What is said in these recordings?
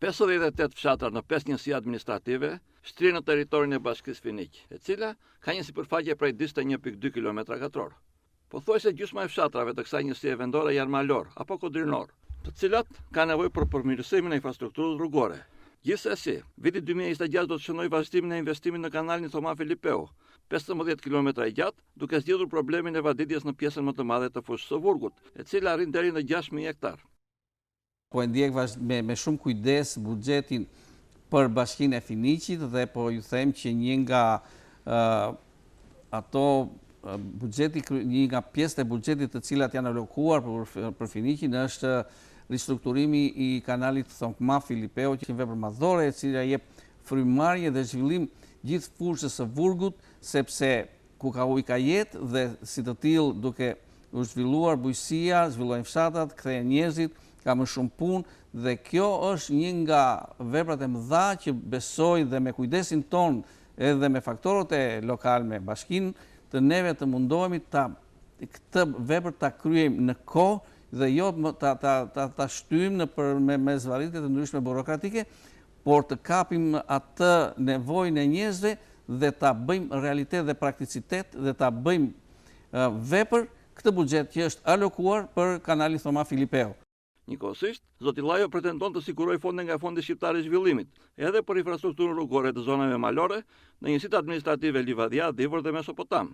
58 fshatra në 5 njësi administrative shtrihen në territorin e Bashkisë Finiq, e cila ka një sipërfaqe prej 21.2 km2. Pothuajse gjysma e fshatrave të kësaj njësie vendore janë malor apo kodrinor, të cilat kanë nevojë për përmirësimin e infrastrukturës rrugore. Gjithsesi, viti 2026 do të shënojë vazhdimin e investimit në kanalin Thoma Filipeu, 15 km i gjatë, duke zgjidhur problemin e vaditjes në pjesën më të madhe të fushës së Vurgut, e cila arrin deri në 6.000 hektar. Po e ndjek me shumë kujdes buxhetin për Bashkinë e Finiqit dhe po ju them që një nga ato buxheti, një nga pjesët e buxhetit të cilat janë alokuar për Finiqin është ristrukturimi i kanalit Thoma Filipeu, që është një vepër madhore e cila jep frymarrje dhe zhvillim gjithë fushës së Vurgut, sepse ku ka ujë ka jetë dhe si të tillë duke u zhvilluar bujqësia, zhvillojnë fshatrat, kthehen njerëzit, ka më shumë punë dhe kjo është një nga veprat e mëdha që besoj dhe me kujdesin ton edhe me faktorët e lokal me bashkinë të neve të mundohemi këtë vepër ta kryejmë në kohë dhe jo ta shtyjmë me zvarritje të ndryshme burokratike, por të kapim atë nevojën e njerëzve dhe ta bëjmë realitet dhe prakticitet dhe ta bëjmë vepër këtë buxhet që është alokuar për kanalin Thoma Filipeu. Njëkohësisht, zoti Llajo pretendon të sigurojë fonde nga Fondi Shqiptar i Zhvillimit, edhe për infrastrukturën rrugore të zonave malore në njësitë administrative Livadija, Divër dhe Mesopotam.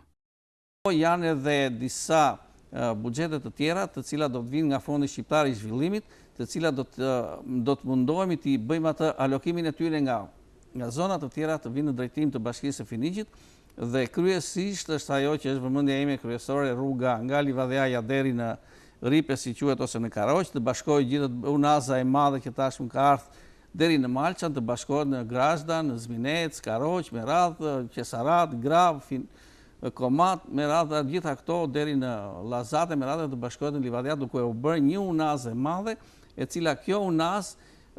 Janë edhe disa buxhete të tjera, të cilat do të vinë nga Fondi Shqiptar i Zhvillimit, të cilat do të mundohemi të bëjmë atë alokimin e tyre nga zona të tjera të vinë në drejtim të Bashkisë së Finiqit dhe kryesisht është ajo që është vëmendja ime kryesore, rruga nga Livadjaja deri në Ripe, si quhet, ose në Karaoq, të bashkojë gjithë unaza e madhe që tashmë ka ardhur deri në Malçan, të bashkohet në Grazhdan, në Zminec, Karaoq, me radhë Qesarat, Grav, Komat, me radhë gjitha këto deri në Llazate, me radhë të bashkohet në Livadja, duke u bërë një unazë e madhe, e cila kjo unazë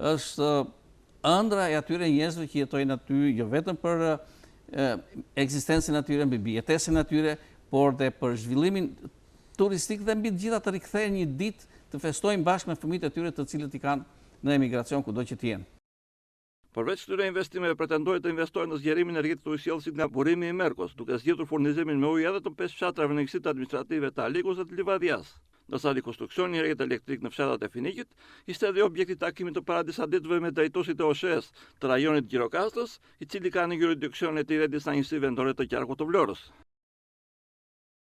është ëndra e atyre njerëzve që jetojnë aty, jo vetëm për ekzistencën e tyre, mbi jetesën e tyre, por dhe për zhvillimin turistik dhe mbi të gjitha të rikthehen një ditë të festojnë bashkë me fëmijët e tyre të cilët i kanë në emigracion kudo që të jenë. Përveç këtyre investimeve pretendojë të investojë në zgjerimin e rrjetit të ujësjellësit nga burimi i Merkos, duke zgjedhur furnizimin me ujë edhe të 5 fshatrave në njësitë administrative të Alikos dhe të Livadjas. Ndërsa rikonstruksioni i rrjetit elektrik në fshatrat e Finiqit ishte edhe objekti i takimit të para disa ditëve me drejtuesit e OSHE-s të rajonit Gjirokastrës, i cili ka në jurisdiksion e tij disa njësi vendore të qarkut të Vlorës.